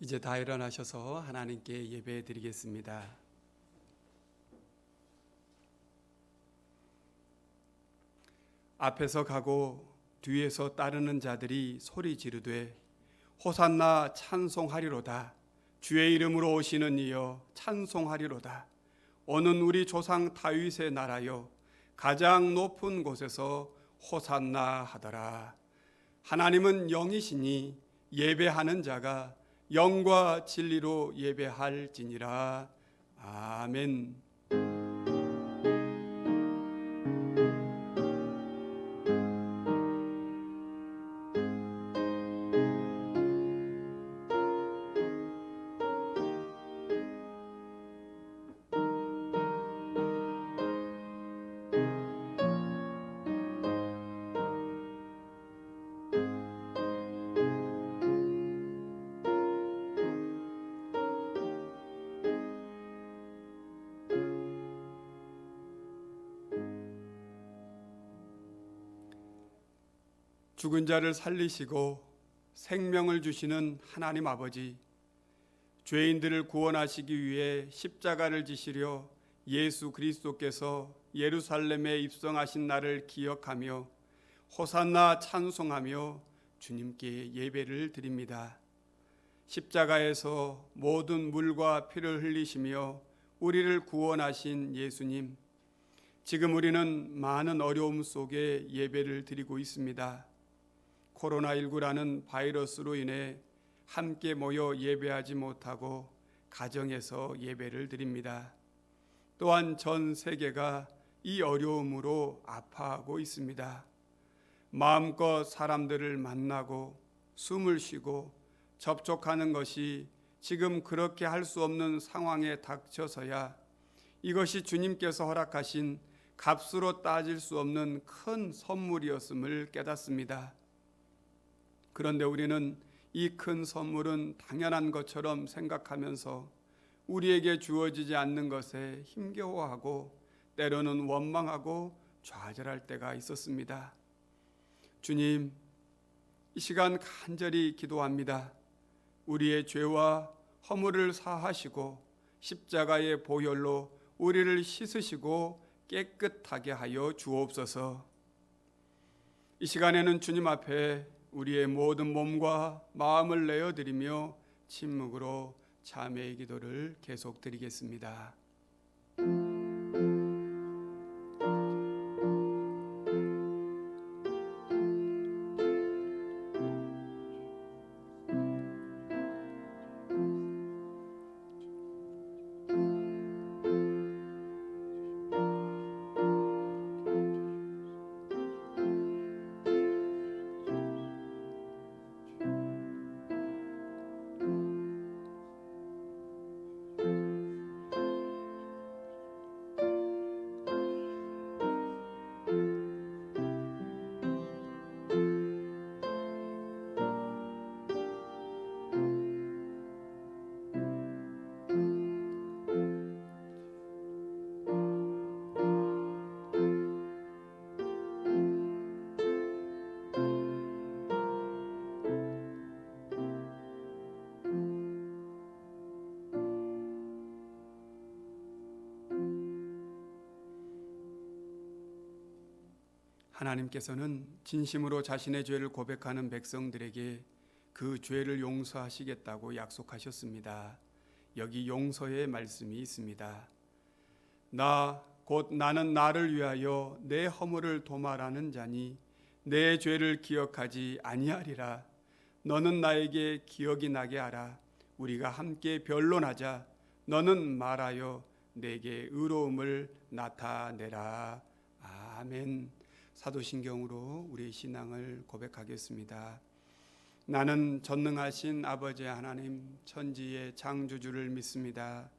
이제 다 일어나셔서 하나님께 예배 드리겠습니다. 앞에서 가고 뒤에서 따르는 자들이 소리 지르되 호산나 찬송하리로다. 주의 이름으로 오시는 이여 찬송하리로다. 오는 우리 조상 다윗의 나라여 가장 높은 곳에서 호산나 하더라. 하나님은 영이시니 예배하는 자가 영과 진리로 예배할지니라. 아멘. 죽은 자를 살리시고 생명을 주시는 하나님 아버지, 죄인들을 구원하시기 위해 십자가를 지시려 예수 그리스도께서 예루살렘에 입성하신 날을 기억하며 호산나 찬송하며 주님께 예배를 드립니다. 십자가에서 모든 물과 피를 흘리시며 우리를 구원하신 예수님, 지금 우리는 많은 어려움 속에 예배를 드리고 있습니다. 코로나19라는 바이러스로 인해 함께 모여 예배하지 못하고 가정에서 예배를 드립니다. 또한 전 세계가 이 어려움으로 아파하고 있습니다. 마음껏 사람들을 만나고 숨을 쉬고 접촉하는 것이 지금 그렇게 할 수 없는 상황에 닥쳐서야 이것이 주님께서 허락하신 값으로 따질 수 없는 큰 선물이었음을 깨닫습니다. 그런데 우리는 이 큰 선물은 당연한 것처럼 생각하면서 우리에게 주어지지 않는 것에 힘겨워하고 때로는 원망하고 좌절할 때가 있었습니다. 주님, 이 시간 간절히 기도합니다. 우리의 죄와 허물을 사하시고 십자가의 보혈로 우리를 씻으시고 깨끗하게 하여 주옵소서. 이 시간에는 주님 앞에 우리의 모든 몸과 마음을 내어드리며 침묵으로 참회의 기도를 계속 드리겠습니다. 하나님께서는 진심으로 자신의 죄를 고백하는 백성들에게 그 죄를 용서하시겠다고 약속하셨습니다. 여기 용서의 말씀이 있습니다. 곧 나는 나를 위하여 내 허물을 도말하는 자니 내 죄를 기억하지 아니하리라. 너는 나에게 기억이 나게 하라. 우리가 함께 변론하자. 너는 말하여 내게 의로움을 나타내라. 아멘. 사도신경으로 우리의 신앙을 고백하겠습니다. 나는 전능하신 아버지 하나님 천지의 창조주를 믿습니다.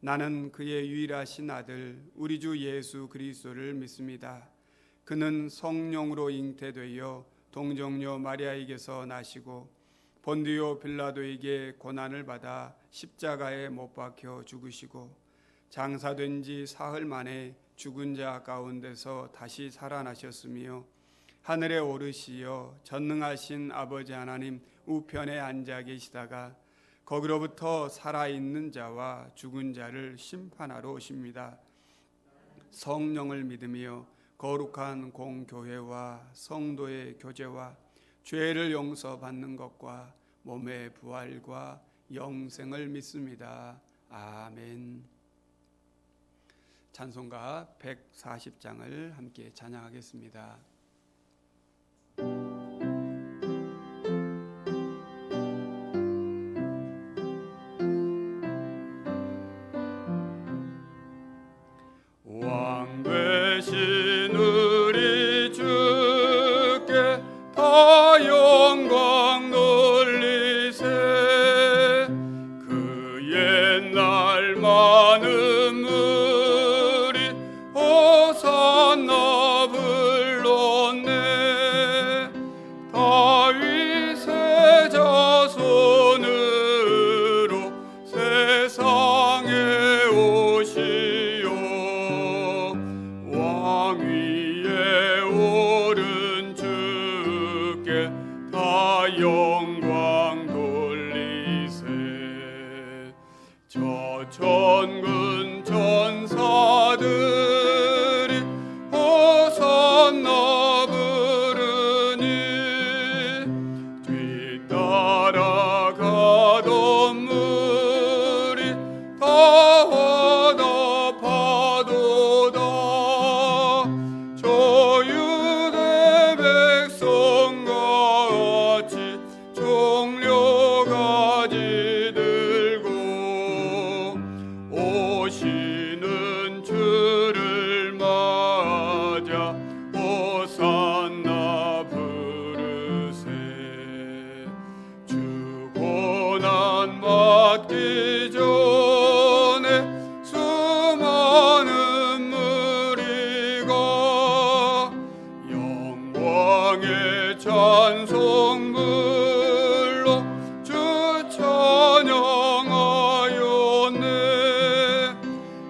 나는 그의 유일하신 아들 우리 주 예수 그리스도를 믿습니다. 그는 성령으로 잉태되어 동정녀 마리아에게서 나시고 본디오 빌라도에게 고난을 받아 십자가에 못 박혀 죽으시고 장사된 지 사흘 만에 죽은 자 가운데서 다시 살아나셨으며 하늘에 오르시어 전능하신 아버지 하나님 우편에 앉아 계시다가 거기로부터 살아있는 자와 죽은 자를 심판하러 오십니다. 성령을 믿으며 거룩한 공교회와 성도의 교제와 죄를 용서받는 것과 몸의 부활과 영생을 믿습니다. 아멘. 찬송가 140장을 함께 찬양하겠습니다. 왕 되신 우리 주께 다 영광 돌리세. 그 옛날 많은 무리 호산나 불렀네. 다윗의 자손으로 세상에 오시오. 왕 위에 오른 주께 다 영광 돌리세. 저 천군 천사들이 호산나 부르니 뒤따라 가던 무리 다 화답하도다. 저 유대 백성같이 종려가지 들고 오시는 주를 맞아 호산나 부르세. 주 고난 받기 전에 수많은 무리가 영광의 찬송 불러 주 찬양하였네.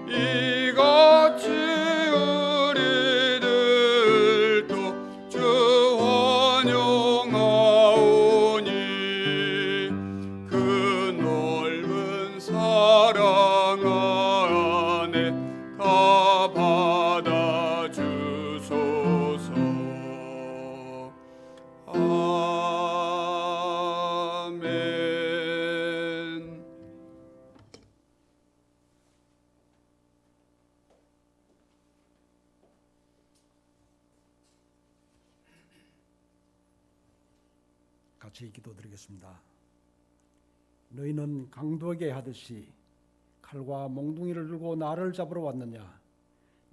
이같이 우리들도 주 환영하오니 그 넓은 사랑 안에 다 받아주소서. 아멘. 같이 기도드리겠습니다. 너희는 강도에게 하듯이 칼과 몽둥이를 들고 나를 잡으러 왔느냐.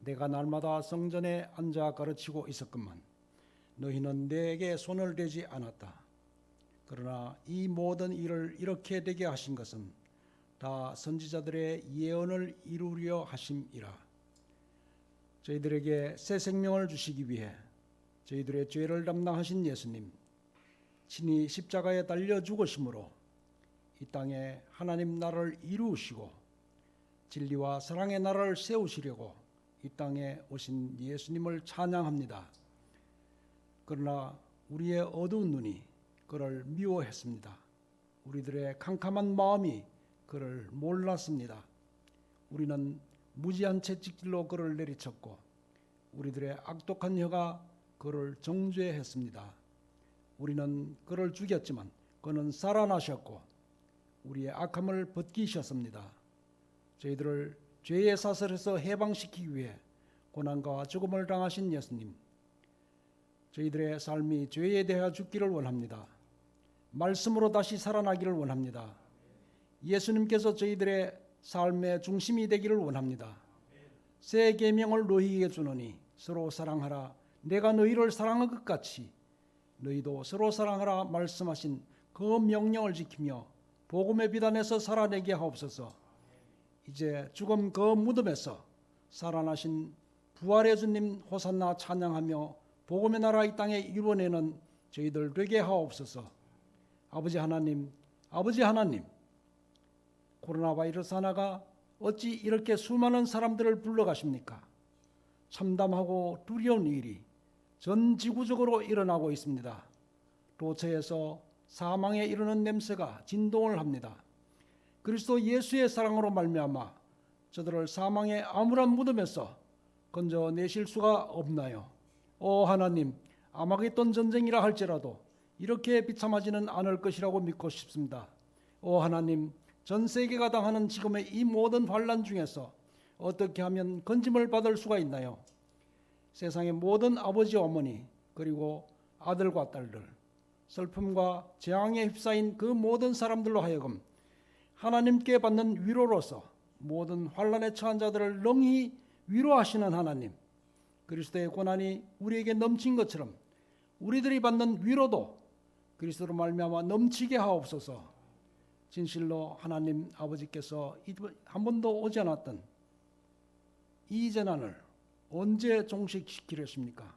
내가 날마다 성전에 앉아 가르치고 있었건만 너희는 내게 손을 대지 않았다. 그러나 이 모든 일을 이렇게 되게 하신 것은 다 선지자들의 예언을 이루려 하심이라. 저희들에게 새 생명을 주시기 위해 저희들의 죄를 담당하신 예수님, 친히 십자가에 달려 죽으심으로 이 땅에 하나님 나라를 이루시고 진리와 사랑의 나라를 세우시려고 이 땅에 오신 예수님을 찬양합니다. 그러나 우리의 어두운 눈이 그를 미워했습니다. 우리들의 캄캄한 마음이 그를 몰랐습니다. 우리는 무지한 채찍질로 그를 내리쳤고 우리들의 악독한 혀가 그를 정죄했습니다. 우리는 그를 죽였지만 그는 살아나셨고 우리의 악함을 벗기셨습니다. 저희들을 죄의 사슬에서 해방시키기 위해 고난과 죽음을 당하신 예수님, 저희들의 삶이 죄에 대하여 죽기를 원합니다. 말씀으로 다시 살아나기를 원합니다. 예수님께서 저희들의 삶의 중심이 되기를 원합니다. 새 계명을 너희에게 주노니 서로 사랑하라. 내가 너희를 사랑한 것 같이 너희도 서로 사랑하라 말씀하신 그 명령을 지키며 복음의 비단에서 살아내게 하옵소서. 이제 죽음 그 무덤에서 살아나신 부활의 주님 호산나 찬양하며 복음의 나라 이 땅에 이루어내는 저희들 되게 하옵소서. 아버지 하나님, 코로나 바이러스 하나가 어찌 이렇게 수많은 사람들을 불러가십니까? 참담하고 두려운 일이 전 지구적으로 일어나고 있습니다. 도처에서 사망에 이르는 냄새가 진동을 합니다. 그리스도 예수의 사랑으로 말미암아 저들을 사망의 암울한 무덤에서 건져내실 수가 없나요? 오 하나님, 아마겟돈 전쟁이라 할지라도 이렇게 비참하지는 않을 것이라고 믿고 싶습니다. 오 하나님, 전 세계가 당하는 지금의 이 모든 환난 중에서 어떻게 하면 건짐을 받을 수가 있나요? 세상의 모든 아버지 어머니 그리고 아들과 딸들, 슬픔과 재앙에 휩싸인 그 모든 사람들로 하여금 하나님께 받는 위로로서 모든 환난에 처한 자들을 능히 위로하시는 하나님, 그리스도의 고난이 우리에게 넘친 것처럼 우리들이 받는 위로도 그리스도로 말미암아 넘치게 하옵소서. 진실로 하나님 아버지께서 한 번도 오지 않았던 이 재난을 언제 종식시키려십니까?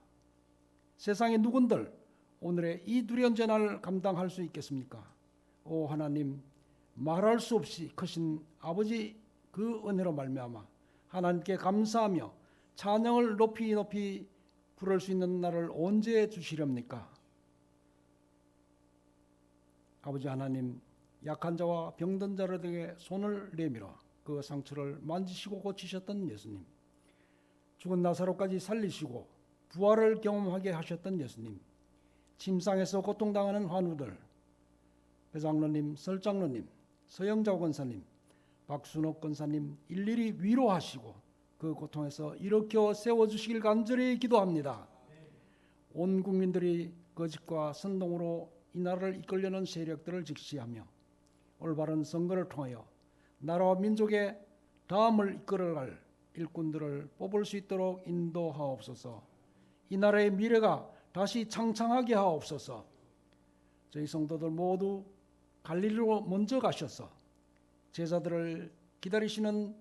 세상의 누군들 오늘의 이 두려운 재난을 감당할 수 있겠습니까? 오 하나님, 말할 수 없이 크신 아버지 그 은혜로 말미암아 하나님께 감사하며 찬양을 높이 부를 수 있는 날을 언제 주시렵니까? 아버지 하나님, 약한 자와 병든 자들에게 손을 내밀어 그 상처를 만지시고 고치셨던 예수님, 죽은 나사로까지 살리시고 부활을 경험하게 하셨던 예수님, 침상에서 고통당하는 환우들, 배장로님, 설장로님, 서영자 권사님, 박순옥 권사님 일일이 위로하시고 그 고통에서 일으켜 세워주시길 간절히 기도합니다. 온 국민들이 거짓과 선동으로 이 나라를 이끌려는 세력들을 직시하며 올바른 선거를 통하여 나라와 민족의 다음을 이끌어갈 일꾼들을 뽑을 수 있도록 인도하옵소서. 이 나라의 미래가 다시 창창하게 하옵소서. 저희 성도들 모두 갈릴리로 먼저 가셔서 제자들을 기다리시는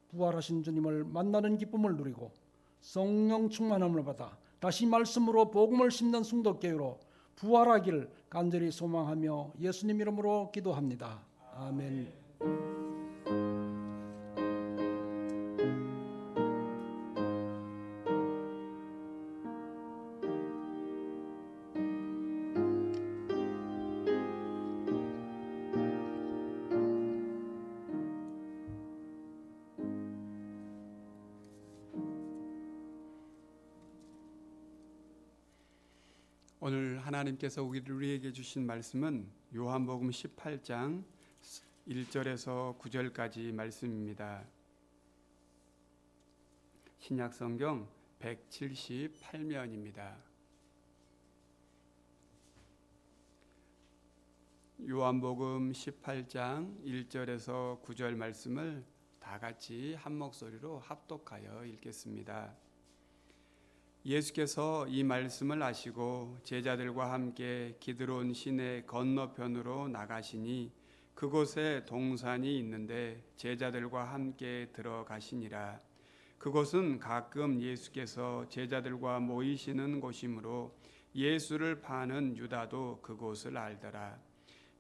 부활하신 주님을 만나는 기쁨을 누리고 성령 충만함을 받아 다시 말씀으로 복음을 심는 순덕교회로 부활하기를 간절히 소망하며 예수님 이름으로 기도합니다. 아멘. 오늘 하나님께서 우리에게 주신 말씀은 요한복음 18장 1절에서 9절까지 말씀입니다. 신약성경 178면입니다. 요한복음 18장 1절에서 9절 말씀을 다 같이 한 목소리로 합독하여 읽겠습니다. 예수께서 이 말씀을 하시고 제자들과 함께 기드론 시내 건너편으로 나가시니 그곳에 동산이 있는데 제자들과 함께 들어가시니라. 그곳은 가끔 예수께서 제자들과 모이시는 곳이므로 예수를 파는 유다도 그곳을 알더라.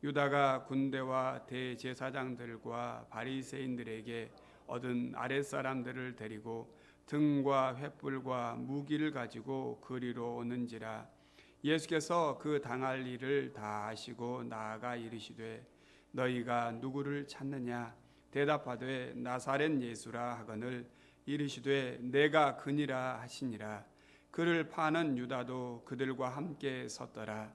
유다가 군대와 대제사장들과 바리새인들에게 얻은 아랫사람들을 데리고 등과 횃불과 무기를 가지고 그리로 오는지라. 예수께서 그 당할 일을 다 아시고 나아가 이르시되 너희가 누구를 찾느냐? 대답하되 나사렛 예수라 하거늘 이르시되 내가 그니라 하시니라. 그를 파는 유다도 그들과 함께 섰더라.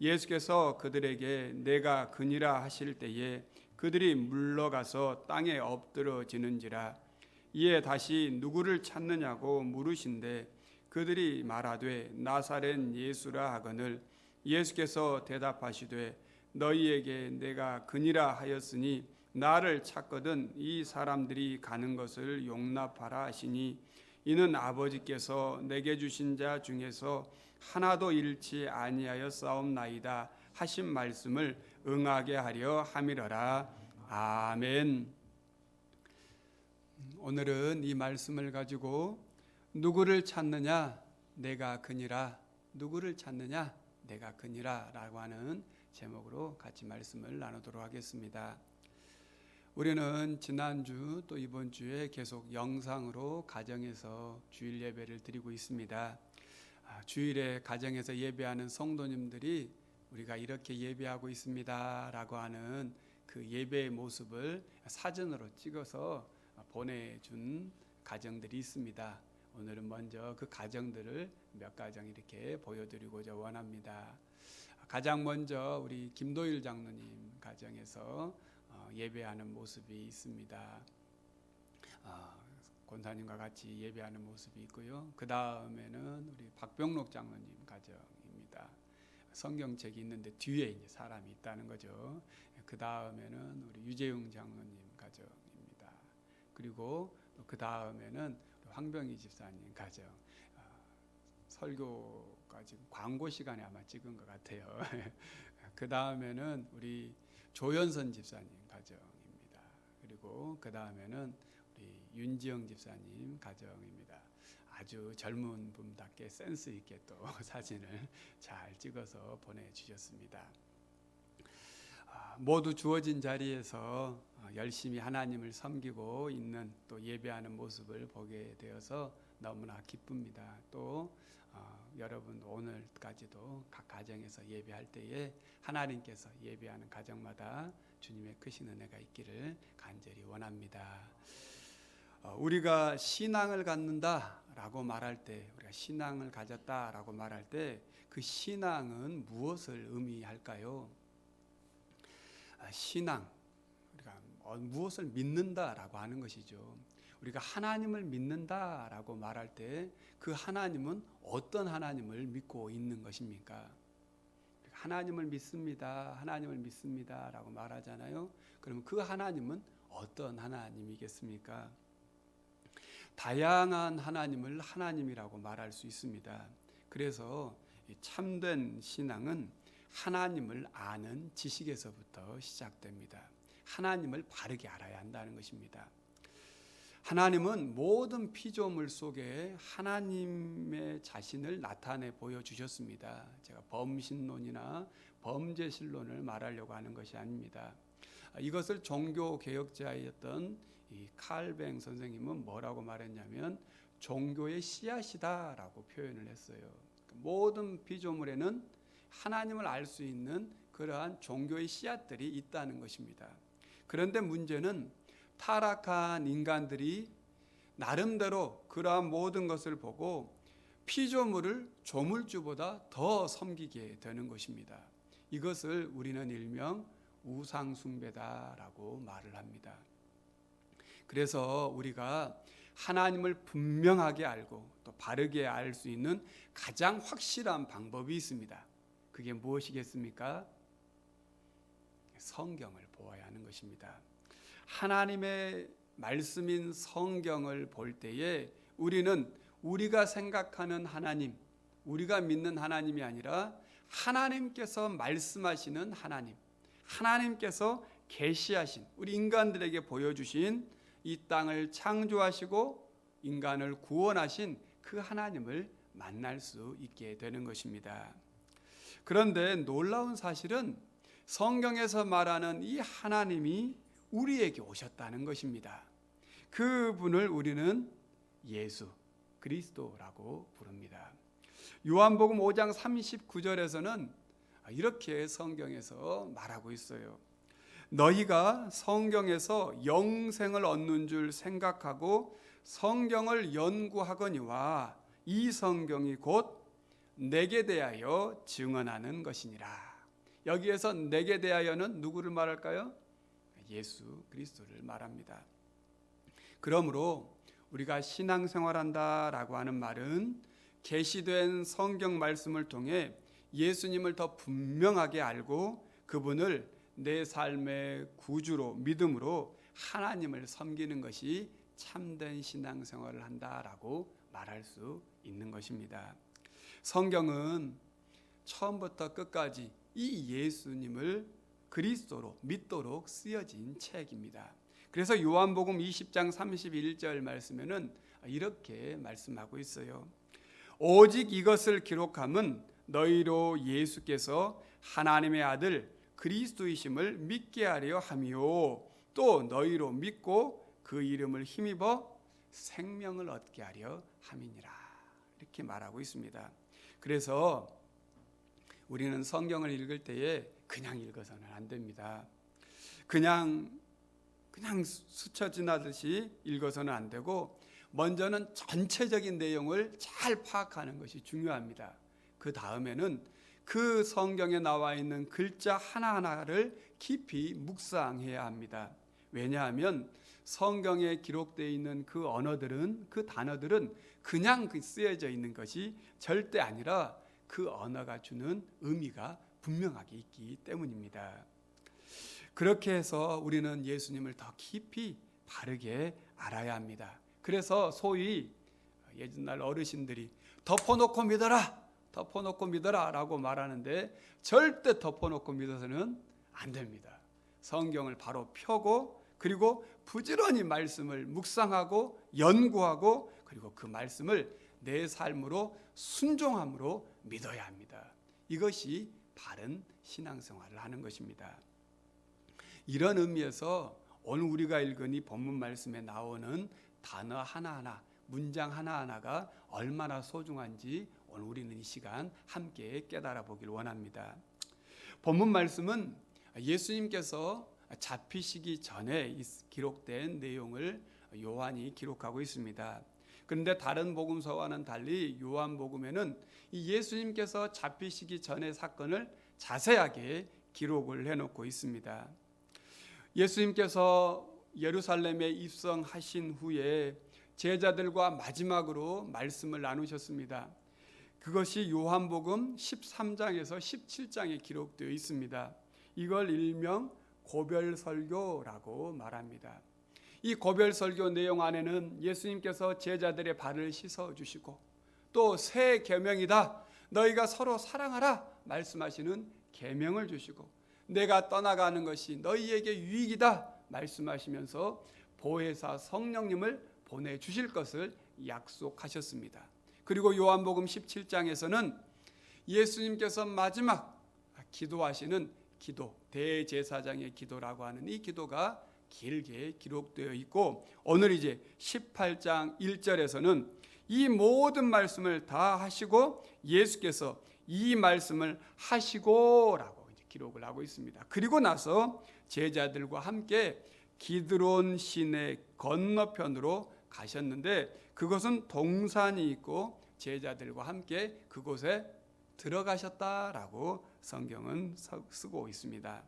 예수께서 그들에게 내가 그니라 하실 때에 그들이 물러가서 땅에 엎드러지는지라. 이에 다시 누구를 찾느냐고 물으신대 그들이 말하되 나사렛 예수라 하거늘 예수께서 대답하시되 너희에게 내가 그니라 하였으니 나를 찾거든 이 사람들이 가는 것을 용납하라 하시니 이는 아버지께서 내게 주신 자 중에서 하나도 잃지 아니하였사옵나이다 하신 말씀을 응하게 하려 함이러라. 아멘. 오늘은 이 말씀을 가지고 누구를 찾느냐? 내가 그니라. 누구를 찾느냐? 내가 그니라 라고 하는 제목으로 같이 말씀을 나누도록 하겠습니다. 우리는 지난주 또 이번 주에 계속 영상으로 가정에서 주일 예배를 드리고 있습니다. 주일에 가정에서 예배하는 성도님들이 우리가 이렇게 예배하고 있습니다 라고 하는 그 예배의 모습을 사진으로 찍어서 보내준 가정들이 있습니다. 오늘은 먼저 그 가정들을 몇 가정 이렇게 보여드리고자 원합니다. 가장 먼저 우리 김도일 장로님 가정에서 예배하는 모습이 있습니다. 권사님과 같이 예배하는 모습이 있고요. 그 다음에는 우리 박병록 장로님 가정입니다. 성경책이 있는데 뒤에 이제 사람이 있다는 거죠. 그 다음에는 우리 유재용 장로님 가정입니다. 그리고 그 다음에는 황병희 집사님 가정. 설교가 지금 광고 시간에 아마 찍은 것 같아요. 그 다음에는 우리 조연선 집사님 가정입니다. 그리고 그 다음에는 우리 윤지영 집사님 가정입니다. 아주 젊은 분답게 센스 있게 또 사진을 잘 찍어서 보내주셨습니다. 모두 주어진 자리에서 열심히 하나님을 섬기고 있는 또 예배하는 모습을 보게 되어서 너무나 기쁩니다. 또 여러분 오늘까지도 각 가정에서 예배할 때에 하나님께서 예배하는 가정마다 주님의 크신 은혜가 있기를 간절히 원합니다. 우리가 신앙을 갖는다라고 말할 때, 우리가 신앙을 가졌다라고 말할 때 그 신앙은 무엇을 의미할까요? 신앙, 우리가 무엇을 믿는다라고 하는 것이죠. 우리가 하나님을 믿는다라고 말할 때 그 하나님은 어떤 하나님을 믿고 있는 것입니까? 하나님을 믿습니다. 하나님을 믿습니다라고 말하잖아요. 그러면 그 하나님은 어떤 하나님이겠습니까? 다양한 하나님을 하나님이라고 말할 수 있습니다. 그래서 참된 신앙은 하나님을 아는 지식에서부터 시작됩니다. 하나님을 바르게 알아야 한다는 것입니다. 하나님은 모든 피조물 속에 하나님의 자신을 나타내 보여주셨습니다. 제가 범신론이나 범죄신론을 말하려고 하는 것이 아닙니다. 이것을 종교개혁자였던 이 칼뱅 선생님은 뭐라고 말했냐면 종교의 씨앗이다라고 표현을 했어요. 모든 피조물에는 하나님을 알 수 있는 그러한 종교의 씨앗들이 있다는 것입니다. 그런데 문제는 타락한 인간들이 나름대로 그러한 모든 것을 보고 피조물을 조물주보다 더 섬기게 되는 것입니다. 이것을 우리는 일명 우상숭배다라고 말을 합니다. 그래서 우리가 하나님을 분명하게 알고 또 바르게 알 수 있는 가장 확실한 방법이 있습니다. 그게 무엇이겠습니까? 성경을 보아야 하는 것입니다. 하나님의 말씀인 성경을 볼 때에 우리는 우리가 생각하는 하나님, 우리가 믿는 하나님이 아니라 하나님께서 말씀하시는 하나님, 하나님께서 계시하신 우리 인간들에게 보여주신 이 땅을 창조하시고 인간을 구원하신 그 하나님을 만날 수 있게 되는 것입니다. 그런데 놀라운 사실은 성경에서 말하는 이 하나님이 우리에게 오셨다는 것입니다. 그분을 우리는 예수 그리스도라고 부릅니다. 요한복음 5장 39절에서는 이렇게 성경에서 말하고 있어요. 너희가 성경에서 영생을 얻는 줄 생각하고 성경을 연구하거니와 이 성경이 곧 내게 대하여 증언하는 것이니라. 여기에서 내게 대하여는 누구를 말할까요? 예수 그리스도를 말합니다. 그러므로 우리가 신앙생활한다라고 하는 말은 계시된 성경 말씀을 통해 예수님을 더 분명하게 알고 그분을 내 삶의 구주로 믿음으로 하나님을 섬기는 것이 참된 신앙생활을 한다라고 말할 수 있는 것입니다. 성경은 처음부터 끝까지 이 예수님을 그리스도로 믿도록 쓰여진 책입니다. 그래서 요한복음 20장 31절 말씀에는 이렇게 말씀하고 있어요. 오직 이것을 기록함은 너희로 예수께서 하나님의 아들 그리스도이심을 믿게 하려 함이요 또 너희로 믿고 그 이름을 힘입어 생명을 얻게 하려 함이니라. 이렇게 말하고 있습니다. 그래서 우리는 성경을 읽을 때에 그냥 읽어서는 안 됩니다. 그냥 스쳐 지나듯이 읽어서는 안 되고 먼저는 전체적인 내용을 잘 파악하는 것이 중요합니다. 그 다음에는 그 성경에 나와 있는 글자 하나하나를 깊이 묵상해야 합니다. 왜냐하면 성경에 기록되어 있는 그 언어들은, 그 단어들은 그냥 쓰여져 있는 것이 절대 아니라 그 언어가 주는 의미가 분명하게 있기 때문입니다. 그렇게 해서 우리는 예수님을 더 깊이 바르게 알아야 합니다. 그래서 소위 예전날 어르신들이 덮어놓고 믿어라 라고 말하는데 절대 덮어놓고 믿어서는 안 됩니다. 성경을 바로 펴고 그리고 부지런히 말씀을 묵상하고 연구하고 그리고 그 말씀을 내 삶으로 순종함으로 믿어야 합니다. 이것이 바른 신앙생활을 하는 것입니다. 이런 의미에서 오늘 우리가 읽은 이 본문 말씀에 나오는 단어 하나하나, 문장 하나하나가 얼마나 소중한지 오늘 우리는 이 시간 함께 깨달아 보길 원합니다. 본문 말씀은 예수님께서 잡히시기 전에 기록된 내용을 요한이 기록하고 있습니다. 그런데 다른 복음서와는 달리 요한복음에는 이 예수님께서 잡히시기 전의 사건을 자세하게 기록을 해놓고 있습니다. 예수님께서 예루살렘에 입성하신 후에 제자들과 마지막으로 말씀을 나누셨습니다. 그것이 요한복음 13장에서 17장에 기록되어 있습니다. 이걸 일명 고별설교라고 말합니다. 이 고별설교 내용 안에는 예수님께서 제자들의 발을 씻어주시고 또 새 계명이다, 너희가 서로 사랑하라 말씀하시는 계명을 주시고 내가 떠나가는 것이 너희에게 유익이다 말씀하시면서 보혜사 성령님을 보내주실 것을 약속하셨습니다. 그리고 요한복음 17장에서는 예수님께서 마지막 기도하시는 기도, 대제사장의 기도라고 하는 이 기도가 길게 기록되어 있고 오늘 이제 18장 1절에서는 이 모든 말씀을 다 하시고 예수께서 이 말씀을 하시고라고 기록을 하고 있습니다. 그리고 나서 제자들과 함께 기드론 시내 건너편으로 가셨는데 그것은 동산이 있고 제자들과 함께 그곳에 들어가셨다라고 성경은 쓰고 있습니다.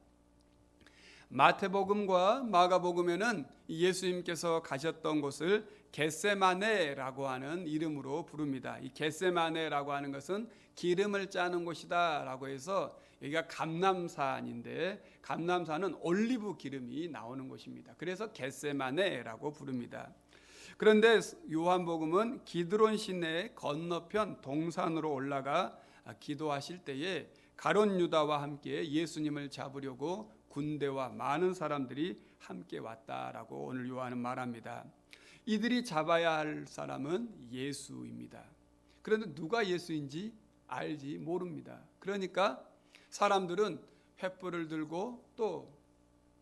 마태복음과 마가복음에는 예수님께서 가셨던 곳을 겟세마네라고 하는 이름으로 부릅니다. 이 겟세마네라고 하는 것은 기름을 짜는 곳이다라고 해서 여기가 감람산인데 감람산은 올리브 기름이 나오는 곳입니다. 그래서 겟세마네라고 부릅니다. 그런데 요한복음은 기드론 시내 건너편 동산으로 올라가 기도하실 때에 가룟 유다와 함께 예수님을 잡으려고 군대와 많은 사람들이 함께 왔다라고 오늘 요한은 말합니다. 이들이 잡아야 할 사람은 예수입니다. 그런데 누가 예수인지 알지 모릅니다. 그러니까 사람들은 횃불을 들고 또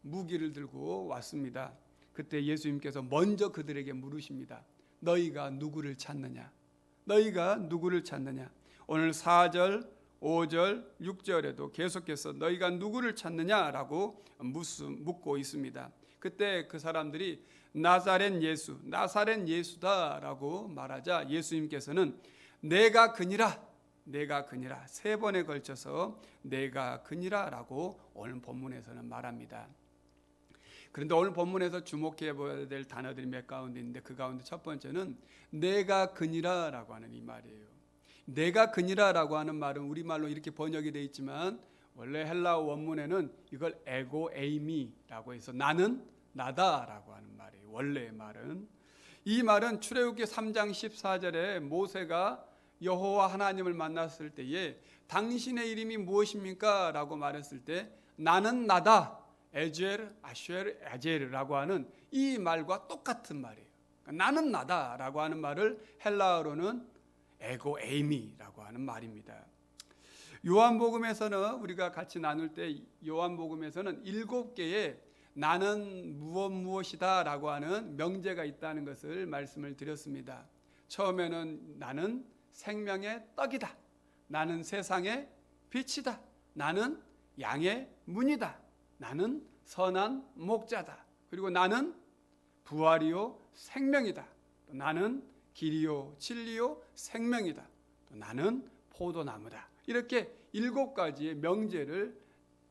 무기를 들고 왔습니다. 그때 예수님께서 먼저 그들에게 물으십니다. 너희가 누구를 찾느냐? 너희가 누구를 찾느냐? 오늘 4절, 5절, 6절에도 계속해서 너희가 누구를 찾느냐라고 묻고 있습니다. 그때 그 사람들이 나사렛 예수다라고 말하자 예수님께서는 내가 그니라 세 번에 걸쳐서 내가 그니라라고 오늘 본문에서는 말합니다. 그런데 오늘 본문에서 주목해 봐야 될 단어들이 몇 가운데 있는데 그 가운데 첫 번째는 내가 그니라라고 하는 이 말이에요. 내가 그니라라고 하는 말은 우리말로 이렇게 번역이 되어 있지만 원래 헬라어 원문에는 이걸 에고 에이미라고 해서 나는 나다라고 하는 말이에요. 원래의 말은 이 말은 출애굽기 3장 14절에 모세가 여호와 하나님을 만났을 때에 당신의 이름이 무엇입니까? 라고 말했을 때 나는 나다 에젤 아쉘 에젤이라고 하는 이 말과 똑같은 말이에요. 그러니까 나는 나다라고 하는 말을 헬라어로는 에고 에이미라고 하는 말입니다. 요한복음에서는 우리가 같이 나눌 때 요한복음에서는 7개의 나는 무엇이다 라고 하는 명제가 있다는 것을 말씀을 드렸습니다. 처음에는 나는 생명의 떡이다, 나는 세상의 빛이다, 나는 양의 문이다, 나는 선한 목자다. 그리고 나는 부활이요 생명이다. 또 나는 길이요 진리요 생명이다. 또 나는 포도나무다. 이렇게 7가지의 명제를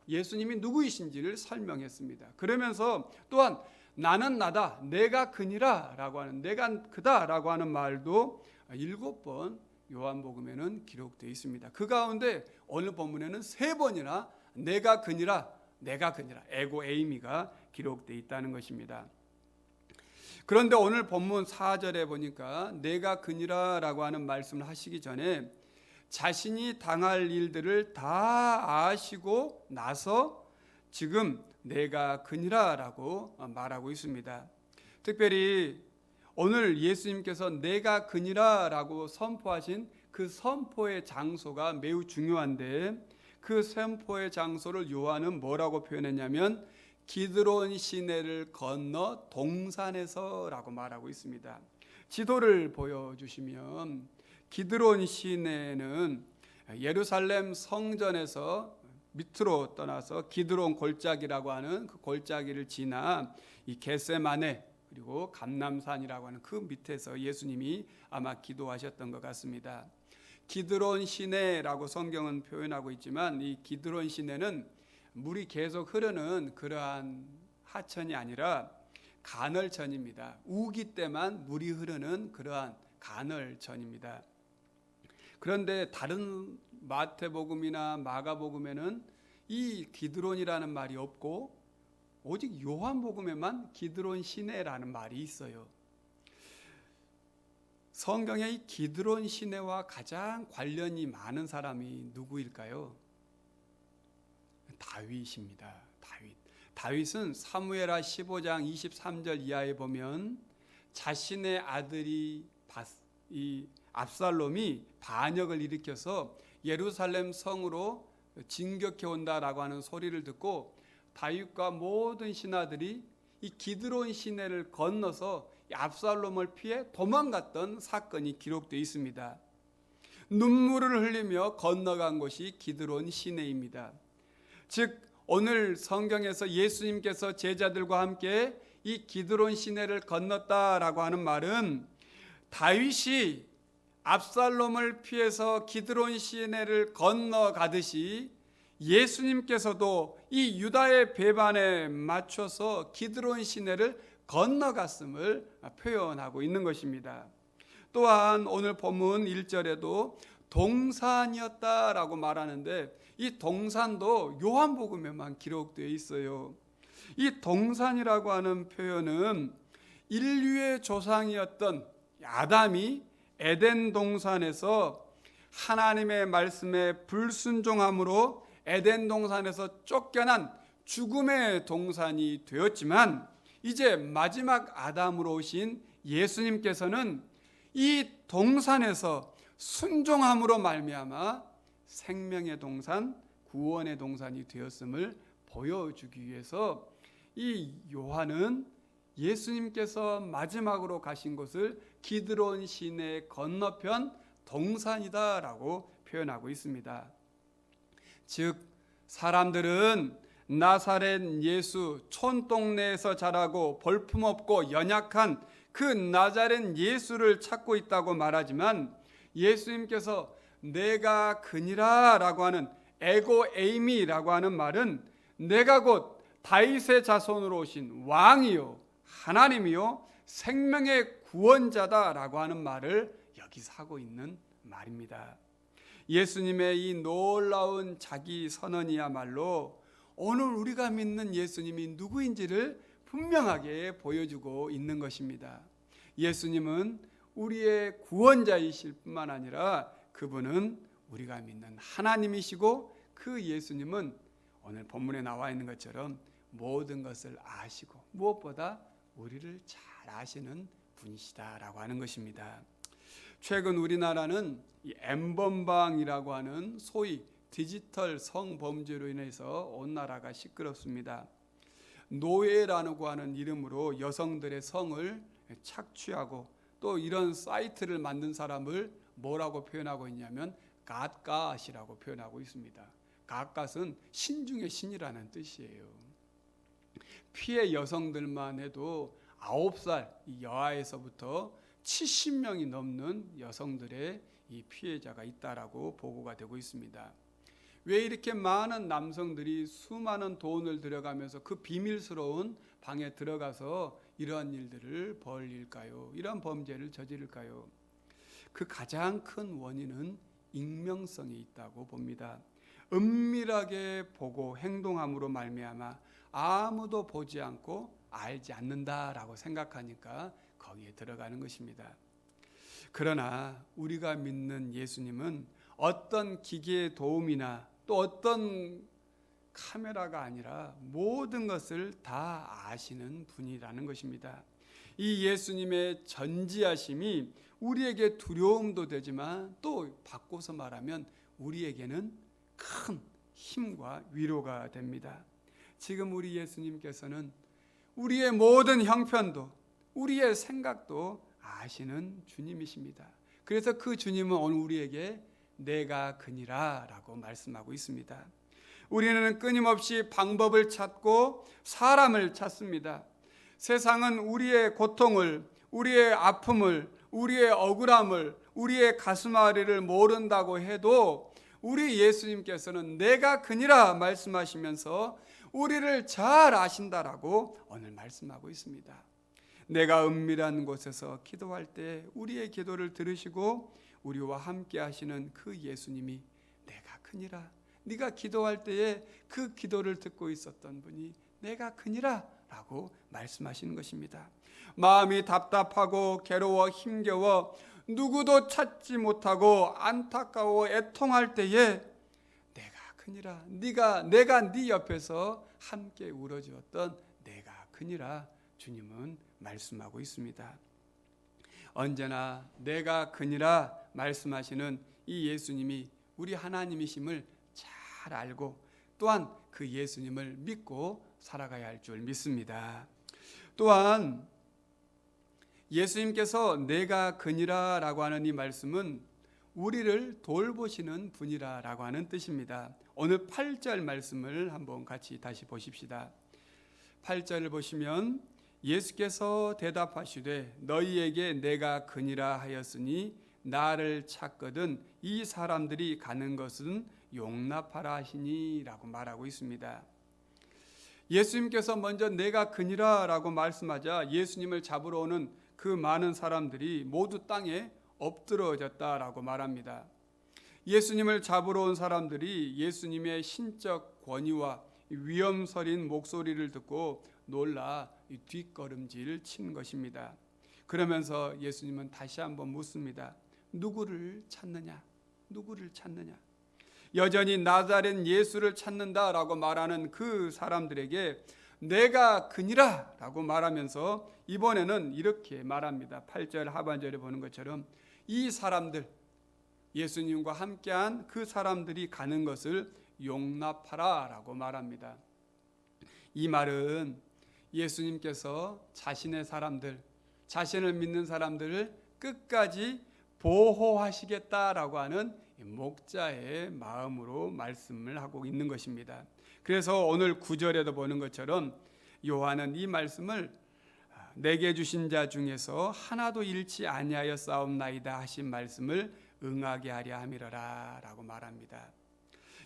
예수님이 누구이신지를 설명했습니다. 그러면서 또한 나는 나다, 내가 그니라 라고 하는, 내가 그다 라고 하는 말도 7번 요한복음에는 기록되어 있습니다. 그 가운데 오늘 본문에는 3번이나 내가 그니라, 내가 그니라, 에고 에이미가 기록되어 있다는 것입니다. 그런데 오늘 본문 4절에 보니까 내가 그니라 라고 하는 말씀을 하시기 전에 자신이 당할 일들을 다 아시고 나서 지금 내가 그니라 라고 말하고 있습니다. 특별히 오늘 예수님께서 내가 그니라 라고 선포하신 그 선포의 장소가 매우 중요한데, 그 선포의 장소를 요한은 뭐라고 표현했냐면 기드론 시내를 건너 동산에서 라고 말하고 있습니다. 지도를 보여주시면 기드론 시내는 예루살렘 성전에서 밑으로 떠나서 기드론 골짜기라고 하는 그 골짜기를 지나 이 겟세마네 그리고 감람산이라고 하는 그 밑에서 예수님이 아마 기도하셨던 것 같습니다. 기드론 시내라고 성경은 표현하고 있지만 이 기드론 시내는 물이 계속 흐르는 그러한 하천이 아니라 간헐천입니다. 우기 때만 물이 흐르는 그러한 간헐천입니다. 그런데 다른 마태복음이나 마가복음에는 이 기드론이라는 말이 없고 오직 요한복음에만 기드론 시내라는 말이 있어요. 성경의 이 기드론 시내와 가장 관련이 많은 사람이 누구일까요? 다윗입니다. 다윗은 사무엘하 15장 23절 이하에 보면 자신의 아들이 이 압살롬이 반역을 일으켜서 예루살렘 성으로 진격해 온다라고 하는 소리를 듣고 다윗과 모든 신하들이 이 기드론 시내를 건너서 압살롬을 피해 도망갔던 사건이 기록되어 있습니다. 눈물을 흘리며 건너간 곳이 기드론 시내입니다. 즉 오늘 성경에서 예수님께서 제자들과 함께 이 기드론 시내를 건넜다라고 하는 말은 다윗이 압살롬을 피해서 기드론 시내를 건너가듯이 예수님께서도 이 유다의 배반에 맞춰서 기드론 시내를 건너갔음을 표현하고 있는 것입니다. 또한 오늘 본문 1절에도 동산이었다라고 말하는데 이 동산도 요한복음에만 기록되어 있어요. 이 동산이라고 하는 표현은 인류의 조상이었던 아담이 에덴 동산에서 하나님의 말씀에 불순종함으로 에덴 동산에서 쫓겨난 죽음의 동산이 되었지만 이제 마지막 아담으로 오신 예수님께서는 이 동산에서 순종함으로 말미암아 생명의 동산, 구원의 동산이 되었음을 보여주기 위해서 이 요한은 예수님께서 마지막으로 가신 곳을 기드론 시내 건너편 동산이다라고 표현하고 있습니다. 즉 사람들은 나사렛 예수 촌동네에서 자라고 볼품없고 연약한 그 나자렛 예수를 찾고 있다고 말하지만 예수님께서 내가 그니라 라고 하는 에고 에이미라고 하는 말은 내가 곧 다윗의 자손으로 오신 왕이요 하나님이요 생명의 구원자다라고 하는 말을 여기서 하고 있는 말입니다. 예수님의 이 놀라운 자기 선언이야말로 오늘 우리가 믿는 예수님이 누구인지를 분명하게 보여주고 있는 것입니다. 예수님은 우리의 구원자이실 뿐만 아니라 그분은 우리가 믿는 하나님이시고 그 예수님은 오늘 본문에 나와 있는 것처럼 모든 것을 아시고 무엇보다 우리를 잘 아시는 분이시다라고 하는 것입니다. 최근 우리나라는 이 N번방이라고 하는 소위 디지털 성범죄로 인해서 온 나라가 시끄럽습니다. 노예라고 하는 이름으로 여성들의 성을 착취하고 또 이런 사이트를 만든 사람을 뭐라고 표현하고 있냐면 갓갓이라고 표현하고 있습니다. 갓갓은 신 중의 신이라는 뜻이에요. 피해 여성들만 해도 9살 이 여아에서부터 70명이 넘는 여성들의 이 피해자가 있다라고 보고가 되고 있습니다. 왜 이렇게 많은 남성들이 수많은 돈을 들여가면서 그 비밀스러운 방에 들어가서 이러한 일들을 벌일까요? 이러한 범죄를 저지를까요? 그 가장 큰 원인은 익명성이 있다고 봅니다. 은밀하게 보고 행동함으로 말미암아 아무도 보지 않고 알지 않는다라고 생각하니까 거기에 들어가는 것입니다. 그러나 우리가 믿는 예수님은 어떤 기계의 도움이나 또 어떤 카메라가 아니라 모든 것을 다 아시는 분이라는 것입니다. 이 예수님의 전지하심이 우리에게 두려움도 되지만 또 바꿔서 말하면 우리에게는 큰 힘과 위로가 됩니다. 지금 우리 예수님께서는 우리의 모든 형편도 우리의 생각도 아시는 주님이십니다. 그래서 그 주님은 오늘 우리에게 내가 그니라 라고 말씀하고 있습니다. 우리는 끊임없이 방법을 찾고 사람을 찾습니다. 세상은 우리의 고통을, 우리의 아픔을, 우리의 억울함을, 우리의 가슴앓이를 모른다고 해도 우리 예수님께서는 내가 그니라 말씀하시면서 우리를 잘 아신다라고 오늘 말씀하고 있습니다. 내가 은밀한 곳에서 기도할 때 우리의 기도를 들으시고 우리와 함께 하시는 그 예수님이 내가 크니라, 네가 기도할 때에 그 기도를 듣고 있었던 분이 내가 크니라 라고 말씀하시는 것입니다. 마음이 답답하고 괴로워 힘겨워 누구도 찾지 못하고 안타까워 애통할 때에 내가 크니라, 내가 네 옆에서 함께 울어주었던 내가 크니라 주님은 말씀하고 있습니다. 언제나 내가 그니라 말씀하시는 이 예수님이 우리 하나님이심을 잘 알고 또한 그 예수님을 믿고 살아가야 할 줄 믿습니다. 또한 예수님께서 내가 그니라 라고 하는 이 말씀은 우리를 돌보시는 분이라고 하는 뜻입니다. 오늘 8절 말씀을 한번 같이 다시 보십시다. 8절을 보시면 예수께서 대답하시되 너희에게 내가 그니라 하였으니 나를 찾거든 이 사람들이 가는 것은 용납하라 하시니 라고 말하고 있습니다. 예수님께서 먼저 내가 그니라 라고 말씀하자 예수님을 잡으러 오는 그 많은 사람들이 모두 땅에 엎드러졌다라고 말합니다. 예수님을 잡으러 온 사람들이 예수님의 신적 권위와 위엄서린 목소리를 듣고 놀라 뒷걸음질 친 것입니다. 그러면서 예수님은 다시 한번 묻습니다. 누구를 찾느냐? 누구를 찾느냐? 여전히 나자렛 예수를 찾는다라고 말하는 그 사람들에게 내가 그니라 라고 말하면서 이번에는 이렇게 말합니다. 8절 하반절에 보는 것처럼 이 사람들, 예수님과 함께한 그 사람들이 가는 것을 용납하라 라고 말합니다. 이 말은 예수님께서 자신의 사람들, 자신을 믿는 사람들을 끝까지 보호하시겠다라고 하는 목자의 마음으로 말씀을 하고 있는 것입니다. 그래서 오늘 9절에도 보는 것처럼 요한은 이 말씀을 내게 주신 자 중에서 하나도 잃지 아니하여 싸움나이다 하신 말씀을 응하게 하려 함이러라 라고 말합니다.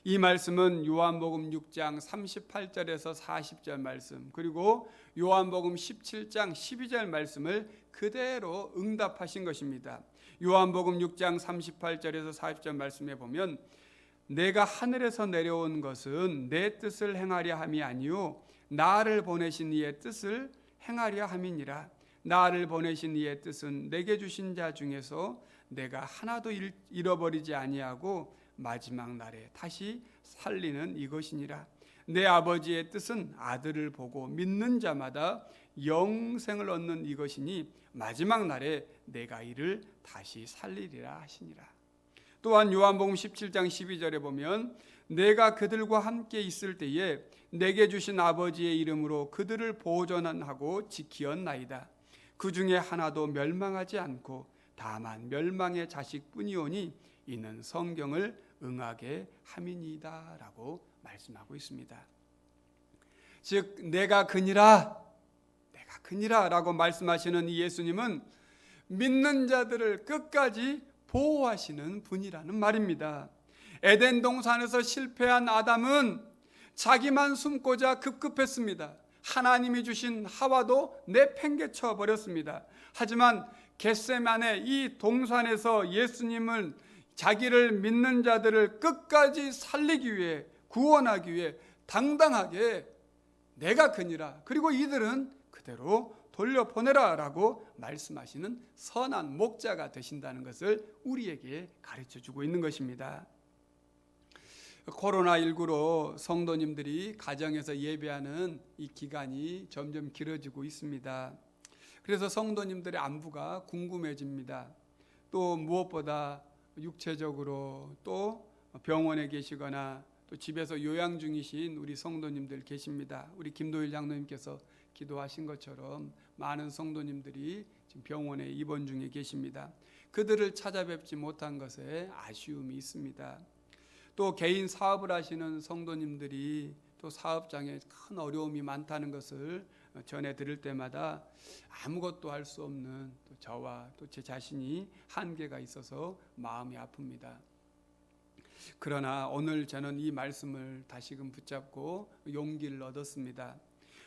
이 말씀은 요한복음 6장 38절에서 40절 말씀 그리고 요한복음 17장 12절 말씀을 그대로 응답하신 것입니다. 요한복음 6장 38절에서 40절 말씀에 보면 내가 하늘에서 내려온 것은 내 뜻을 행하려 함이 아니요 나를 보내신 이의 뜻을 행하려 함이니라. 나를 보내신 이의 뜻은 내게 주신 자 중에서 내가 하나도 잃어버리지 아니하고 마지막 날에 다시 살리는 이것이니라. 내 아버지의 뜻은 아들을 보고 믿는 자마다 영생을 얻는 이것이니 마지막 날에 내가 이를 다시 살리리라 하시니라. 또한 요한복음 17장 12절에 보면 내가 그들과 함께 있을 때에 내게 주신 아버지의 이름으로 그들을 보존하고 지키었나이다. 그 중에 하나도 멸망하지 않고 다만 멸망의 자식뿐이오니 이는 성경을 응하게 함이니이다 라고 말씀하고 있습니다. 즉 내가 그니라 라고 말씀하시는 이 예수님은 믿는 자들을 끝까지 보호하시는 분이라는 말입니다. 에덴 동산에서 실패한 아담은 자기만 숨고자 급급했습니다. 하나님이 주신 하와도 내팽개쳐 버렸습니다. 하지만 겟세마네 이 동산에서 예수님을, 자기를 믿는 자들을 끝까지 살리기 위해, 구원하기 위해 당당하게 내가 그니라, 그리고 이들은 그대로 돌려보내라 라고 말씀하시는 선한 목자가 되신다는 것을 우리에게 가르쳐주고 있는 것입니다. 코로나19로 성도님들이 가정에서 예배하는 이 기간이 점점 길어지고 있습니다. 그래서 성도님들의 안부가 궁금해집니다. 또 무엇보다 육체적으로 또 병원에 계시거나 또 집에서 요양 중이신 우리 성도님들 계십니다. 우리 김도일 장로님께서 기도하신 것처럼 많은 성도님들이 지금 병원에 입원 중에 계십니다. 그들을 찾아뵙지 못한 것에 아쉬움이 있습니다. 또 개인 사업을 하시는 성도님들이 또 사업장에 큰 어려움이 많다는 것을 전해 들을 때마다 아무것도 할 수 없는 또 저와 또 제 자신이 한계가 있어서 마음이 아픕니다. 그러나 오늘 저는 이 말씀을 다시금 붙잡고 용기를 얻었습니다.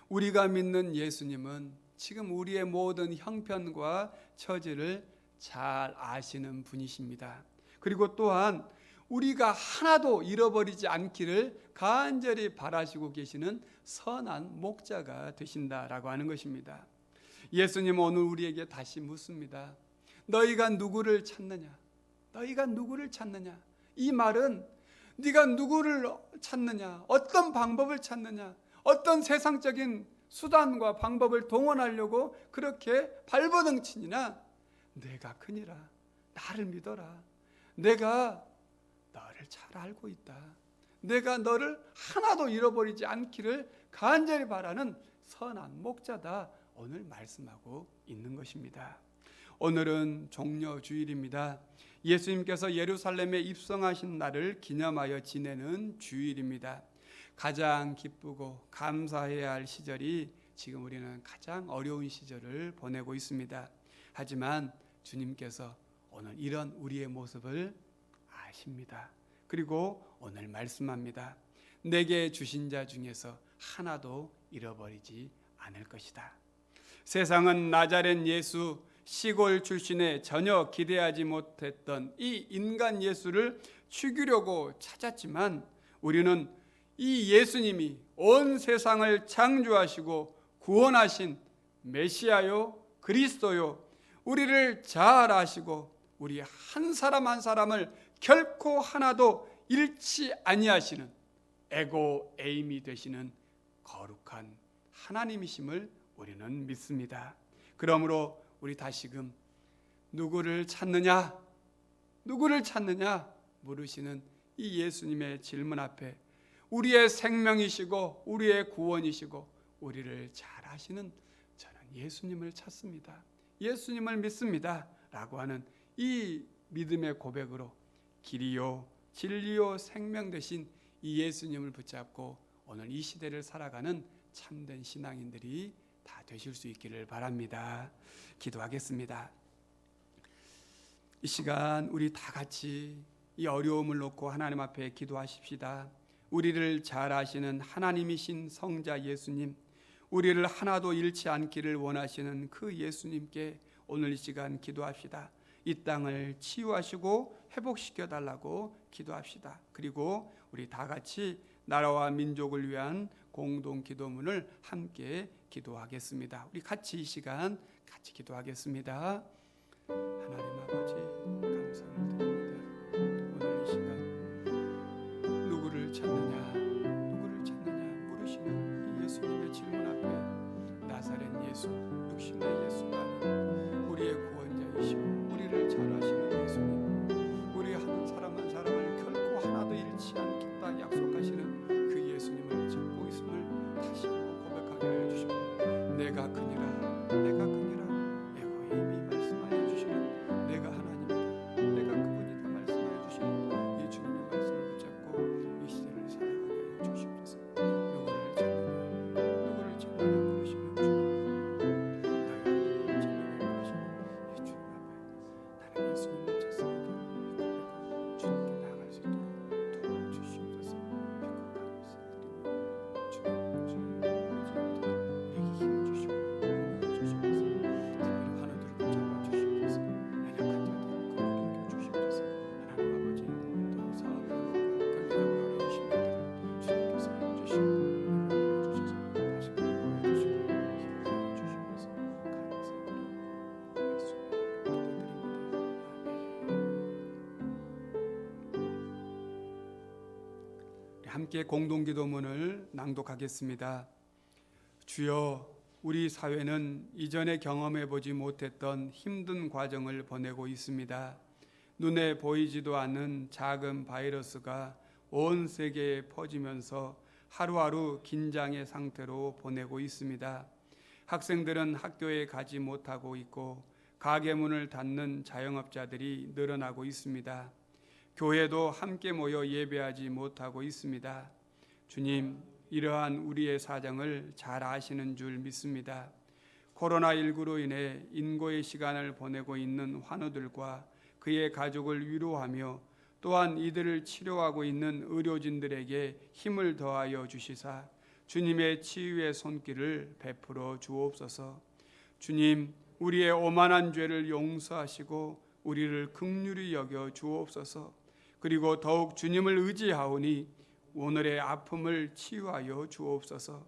우리가 믿는 예수님은 지금 우리의 모든 형편과 처지를 잘 아시는 분이십니다. 그리고 또한 우리가 하나도 잃어버리지 않기를 간절히 바라시고 계시는 선한 목자가 되신다라고 하는 것입니다. 예수님은 오늘 우리에게 다시 묻습니다. 너희가 누구를 찾느냐? 너희가 누구를 찾느냐? 이 말은 네가 누구를 찾느냐? 어떤 방법을 찾느냐? 어떤 세상적인 수단과 방법을 동원하려고 그렇게 발버둥치니나 내가 크니라. 나를 믿어라. 내가 너를 잘 알고 있다. 내가 너를 하나도 잃어버리지 않기를 간절히 바라는 선한 목자다. 오늘 말씀하고 있는 것입니다. 오늘은 종려주일입니다. 예수님께서 예루살렘에 입성하신 날을 기념하여 지내는 주일입니다. 가장 기쁘고 감사해야 할 시절이 지금 우리는 가장 어려운 시절을 보내고 있습니다. 하지만 주님께서 오늘 이런 우리의 모습을 아십니다. 그리고 오늘 말씀합니다. 내게 주신 자 중에서 하나도 잃어버리지 않을 것이다. 세상은 나자렛 예수, 시골 출신에 전혀 기대하지 못했던 이 인간 예수를 죽이려고 찾았지만 우리는 이 예수님이 온 세상을 창조하시고 구원하신 메시아요, 그리스도요, 우리를 잘 아시고 우리 한 사람 한 사람을 결코 하나도 잃지 아니하시는 에고 에임이 되시는 거룩한 하나님이심을 우리는 믿습니다. 그러므로 우리 다시금 누구를 찾느냐? 누구를 찾느냐? 물으시는 이 예수님의 질문 앞에 우리의 생명이시고 우리의 구원이시고 우리를 잘 아시는 저는 예수님을 찾습니다. 예수님을 믿습니다. 라고 하는 이 믿음의 고백으로 길이요 진리요 생명 되신 이 예수님을 붙잡고 오늘 이 시대를 살아가는 참된 신앙인들이 다 되실 수 있기를 바랍니다. 기도하겠습니다. 이 시간 우리 다 같이 이 어려움을 놓고 하나님 앞에 기도하십시다. 우리를 잘 아시는 하나님이신 성자 예수님, 우리를 하나도 잃지 않기를 원하시는 그 예수님께 오늘 이 시간 기도합시다. 이 땅을 치유하시고 회복시켜 달라고 기도합시다. 그리고 우리 다 같이 나라와 민족을 위한 공동 기도문을 함께 기도하겠습니다. 우리 같이 이 시간 같이 기도하겠습니다. 하나님 아버지 감사를 드립니다. 오늘 이 시간 누구를 찾느냐 물으시는 이 예수님의 질문 앞에 나사렛 예수, 육신의 예수가 아닌 우리의 구원자이시고 우리를 잘 아시는 예수님, 우리 한 사람 한 사람을 결코 하나도 잃지 않겠다 약속하시는 그 예수님을 찾고 있음을 다시 한번 고백하게 하여 주시고 내가 그니라 에고임이 말씀하여 주시는 내가 하나님 함께 공동기도문을 낭독하겠습니다. 주여, 우리 사회는 이전에 경험해 보지 못했던 힘든 과정을 보내고 있습니다. 눈에 보이지도 않는 작은 바이러스가 온 세계에 퍼지면서 하루하루 긴장의 상태로 보내고 있습니다. 학생들은 학교에 가지 못하고 있고 가게 문을 닫는 자영업자들이 늘어나고 있습니다. 교회도 함께 모여 예배하지 못하고 있습니다. 주님, 이러한 우리의 사정을 잘 아시는 줄 믿습니다. 코로나19로 인해 인고의 시간을 보내고 있는 환우들과 그의 가족을 위로하며 또한 이들을 치료하고 있는 의료진들에게 힘을 더하여 주시사 주님의 치유의 손길을 베풀어 주옵소서. 주님, 우리의 오만한 죄를 용서하시고 우리를 긍휼히 여겨 주옵소서. 그리고 더욱 주님을 의지하오니 오늘의 아픔을 치유하여 주옵소서.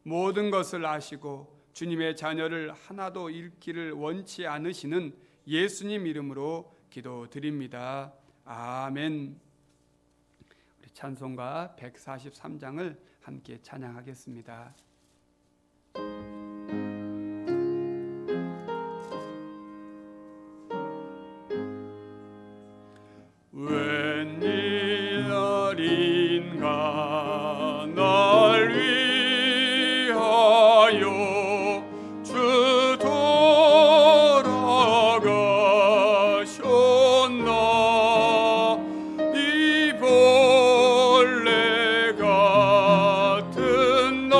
모든 것을 아시고 주님의 자녀를 하나도 잃기를 원치 않으시는 예수님 이름으로 기도드립니다. 아멘. 우리 찬송가 143장을 함께 찬양하겠습니다. 웬일인가 날 위하여 주 돌아가셨나. 이 벌레 같은 날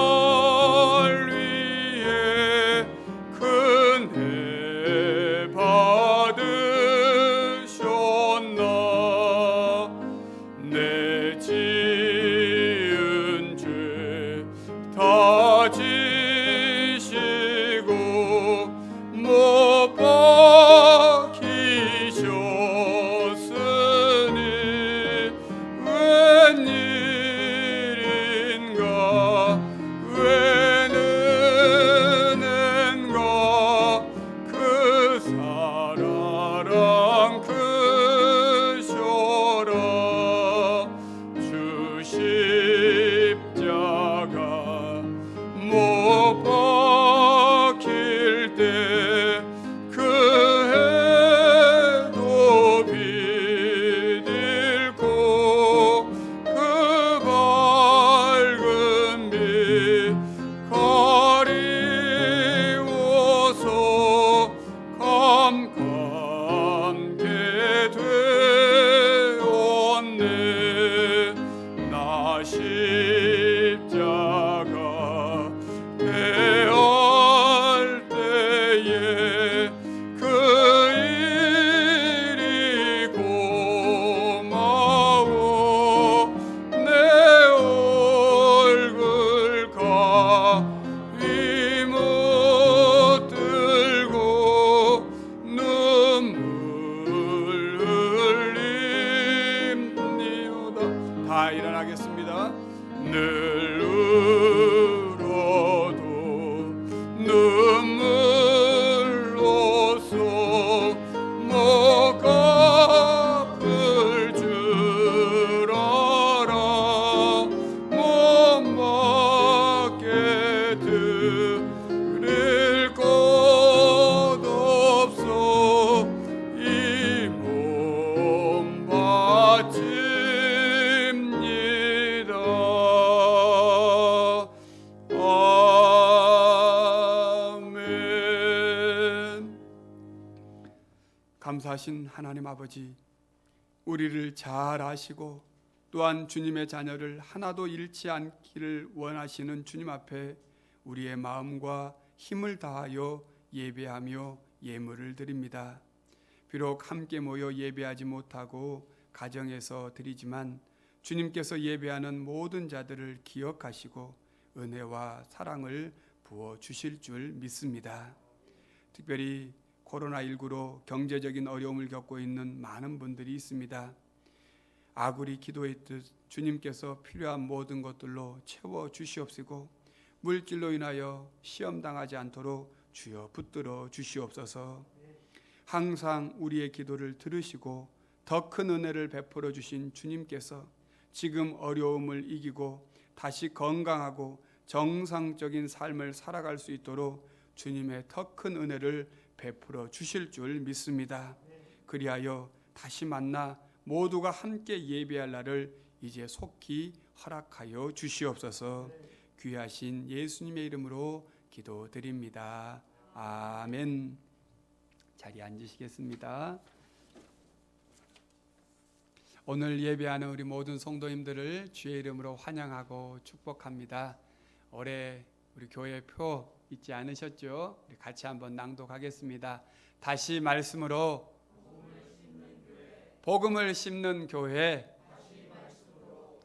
위해 큰애 받으셨나. 내 지은 죄 다 지시고 못 박히셨으니 웬일인가 웬 은혜인가 그 사랑 크셔라. 주 십자가 못 박힐 때 그 해도 비딜고 그 밝은 빛 가리워서 깜깜게 되었네. 나 십자가 대할 때에 그 일이 고마워. 내 얼굴 가위 못 들고 눈물 흘립니다. 다 일어나겠습니다. 늘 울어도 눈물로써 못 갚을 줄 알아. 못 맞게 드릴 것 없어. 이 몸 바칩니다. 아멘. 감사하신 하나님 아버지, 우리를 잘 아시고 또한 주님의 자녀를 하나도 잃지 않기를 원하시는 주님 앞에 우리의 마음과 힘을 다하여 예배하며 예물을 드립니다. 비록 함께 모여 예배하지 못하고 가정에서 드리지만 주님께서 예배하는 모든 자들을 기억하시고 은혜와 사랑을 부어 주실 줄 믿습니다. 특별히 코로나19로 경제적인 어려움을 겪고 있는 많은 분들이 있습니다. 아굴이 기도했듯 주님께서 필요한 모든 것들로 채워 주시옵시고 물질로 인하여 시험당하지 않도록 주여 붙들어 주시옵소서. 항상 우리의 기도를 들으시고 더 큰 은혜를 베풀어 주신 주님께서 지금 어려움을 이기고 다시 건강하고 정상적인 삶을 살아갈 수 있도록 주님의 더 큰 은혜를 베풀어 주실 줄 믿습니다. 그리하여 다시 만나 모두가 함께 예배할 날을 이제 속히 허락하여 주시옵소서. 귀하신 예수님의 이름으로 기도드립니다. 아멘. 자리에 앉으시겠습니다. 오늘 예배하는 우리 모든 성도님들을 주의 이름으로 환영하고 축복합니다. 올해 우리 교회 표 잊지 않으셨죠? 우리 같이 한번 낭독하겠습니다. 다시 말씀으로 복음을 심는 교회.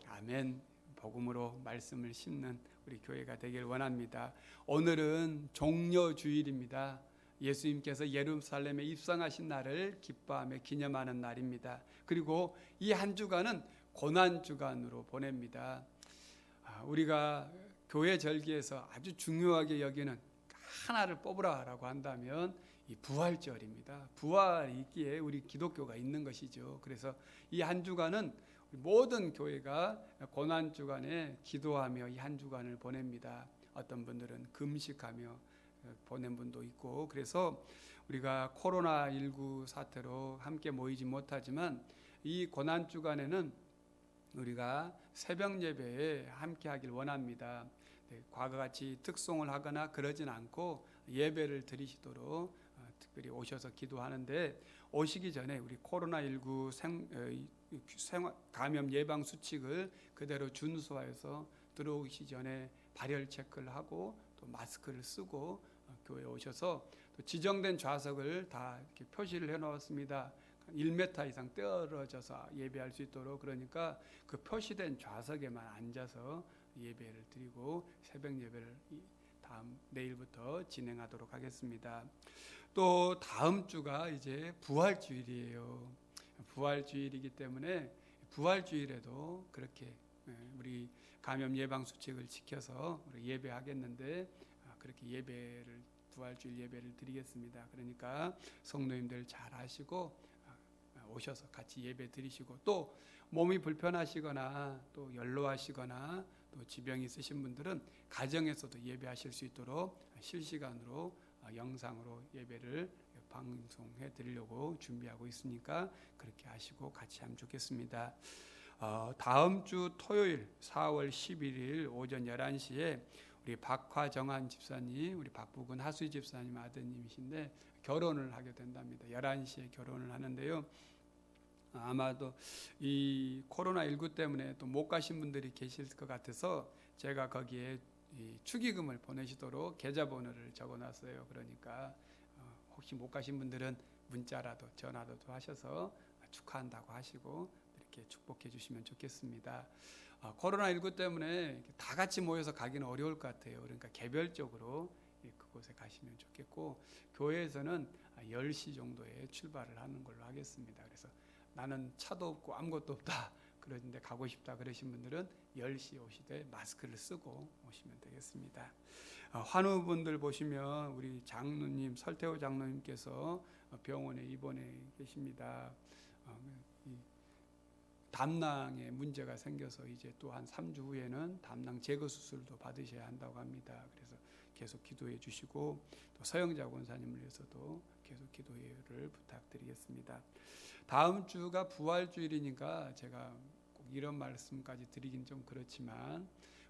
아멘. 복음으로 말씀을 심는 우리 교회가 되길 원합니다. 오늘은 종려주일입니다. 예수님께서 예루살렘에 입성하신 날을 기뻐하며 기념하는 날입니다. 그리고 이 한 주간은 고난주간으로 보냅니다. 우리가 교회 절기에서 아주 중요하게 여기는 하나를 뽑으라라고 한다면 이 부활절입니다. 부활이 있기에 우리 기독교가 있는 것이죠. 그래서 이 한 주간은 모든 교회가 고난주간에 기도하며 이 한 주간을 보냅니다. 어떤 분들은 금식하며 보낸 분도 있고, 그래서 우리가 코로나19 사태로 함께 모이지 못하지만 이 고난주간에는 우리가 새벽 예배에 함께 하길 원합니다. 과거 같이 특송을 하거나 그러진 않고 예배를 드리시도록 특별히 오셔서 기도하는데, 오시기 전에 우리 코로나19 감염 예방 수칙을 그대로 준수하여서 들어오시 전에 발열 체크를 하고 또 마스크를 쓰고 교회에 오셔서 또 지정된 좌석을 다 이렇게 표시를 해놓았습니다. 1m 이상 떨어져서 예배할 수 있도록, 그러니까 그 표시된 좌석에만 앉아서 예배를 드리고 새벽 예배를 내일부터 진행하도록 하겠습니다. 또 다음 주가 이제 부활주일이에요. 부활주일이기 때문에 부활주일에도 그렇게 우리 감염 예방 수칙을 지켜서 우리 예배하겠는데, 그렇게 부활주일 예배를 드리겠습니다. 그러니까 성도님들 잘 하시고 오셔서 같이 예배 드리시고, 또 몸이 불편하시거나 또 연로하시거나 또 지병이 있으신 분들은 가정에서도 예배하실 수 있도록 실시간으로 영상으로 예배를 방송해 드리려고 준비하고 있으니까 그렇게 하시고 같이 하면 좋겠습니다. 다음 주 토요일 4월 11일 오전 11시에 우리 박화정한 집사님, 우리 박부근 하수희 집사님 아드님이신데 결혼을 하게 된답니다. 11시에 결혼을 하는데요. 아마도 이 코로나19 때문에 또 못 가신 분들이 계실 것 같아서 제가 거기에 이 축의금을 보내시도록 계좌번호를 적어놨어요. 그러니까 혹시 못 가신 분들은 문자라도 전화라도 하셔서 축하한다고 하시고 이렇게 축복해 주시면 좋겠습니다. 코로나19 때문에 다 같이 모여서 가기는 어려울 것 같아요. 그러니까 개별적으로 그곳에 가시면 좋겠고, 교회에서는 10시 정도에 출발을 하는 걸로 하겠습니다. 그래서 나는 차도 없고 아무것도 없다, 그런데 가고 싶다 그러신 분들은 10시 오시되 마스크를 쓰고 오시면 되겠습니다. 환우분들 보시면 우리 장로님, 설태호 장로님께서 병원에 입원해 계십니다. 담낭에 문제가 생겨서 이제 또 한 3주 후에는 담낭 제거 수술도 받으셔야 한다고 합니다. 그래서 계속 기도해 주시고, 또 서영자 권사님을 위해서도 계속 기도를 부탁드리겠습니다. 다음 주가 부활주일이니까 제가 꼭 이런 말씀까지 드리긴 좀 그렇지만,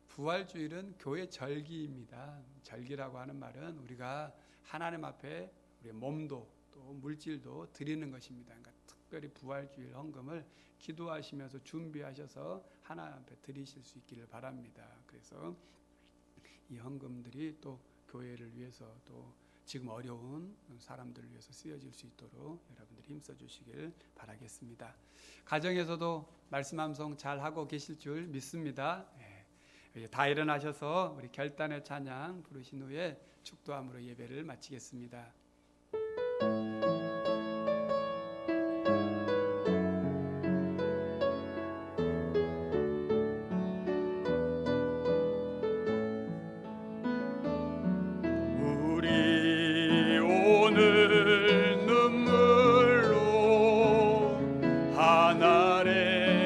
부활주일은 교회 절기입니다. 절기라고 하는 말은 우리가 하나님 앞에 우리의 몸도 또 물질도 드리는 것입니다. 그러니까 특별히 부활주일 헌금을 기도하시면서 준비하셔서 하나님 앞에 드리실 수 있기를 바랍니다. 그래서 이 헌금들이 또 교회를 위해서 또 지금 어려운 사람들을 위해서 쓰여질 수 있도록 여러분들이 힘써 주시길 바라겠습니다. 가정에서도 말씀 암송 잘 하고 계실 줄 믿습니다. 이제 다 일어나셔서 우리 결단의 찬양 부르신 후에 축도함으로 예배를 마치겠습니다.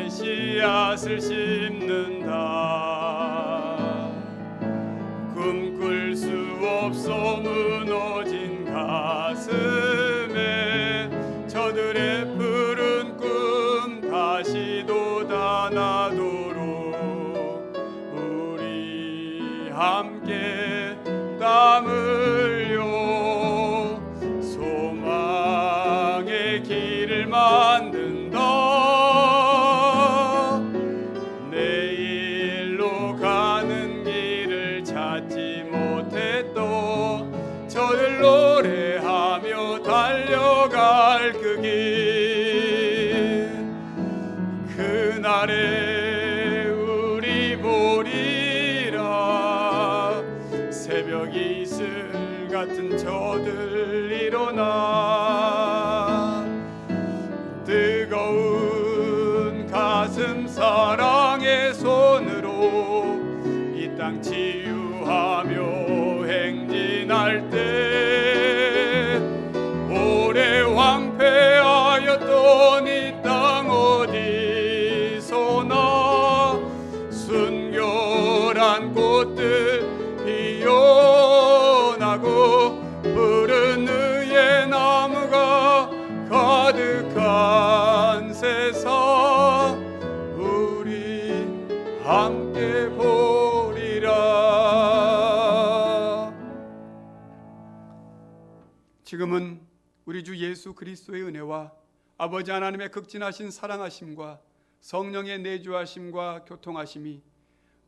씨앗을 없어 무너진 가슴에 저들의 푸른 꿈 다시 돋아나도록 우리 함께 땀 흘려 소망의 길을 만든다. 내일로 가는 길을 찾지 못했도 저들 노래하며 달려갈 그 길, 그날에 우리 보리라. 새벽 이슬 같은 저들 일어나 뜨거운 가슴 사랑의 손으로 이 땅 치유하며 행진할 때 오래 황폐하였던 이 땅 어디서나 순결한 꽃들 피어나고 푸른 의의 나무가 가득한 세상 우리 함께 보리라. 지금은 우리 주 예수 그리스도의 은혜와 아버지 하나님의 극진하신 사랑하심과 성령의 내주하심과 교통하심이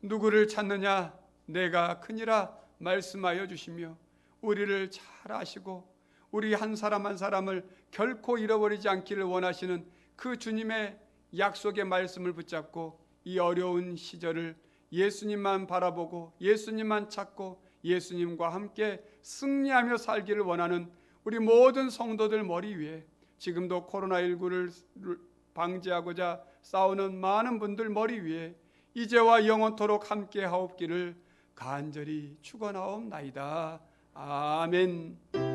누구를 찾느냐 내가 크니라 말씀하여 주시며 우리를 잘 아시고 우리 한 사람 한 사람을 결코 잃어버리지 않기를 원하시는 그 주님의 약속의 말씀을 붙잡고 이 어려운 시절을 예수님만 바라보고 예수님만 찾고 예수님과 함께 승리하며 살기를 원하는 우리 모든 성도들 머리 위에 지금도 코로나19를 방지하고자 싸우는 많은 분들 머리 위에 이제와 영원토록 함께 하옵기를 간절히 축원하옵나이다. 아멘.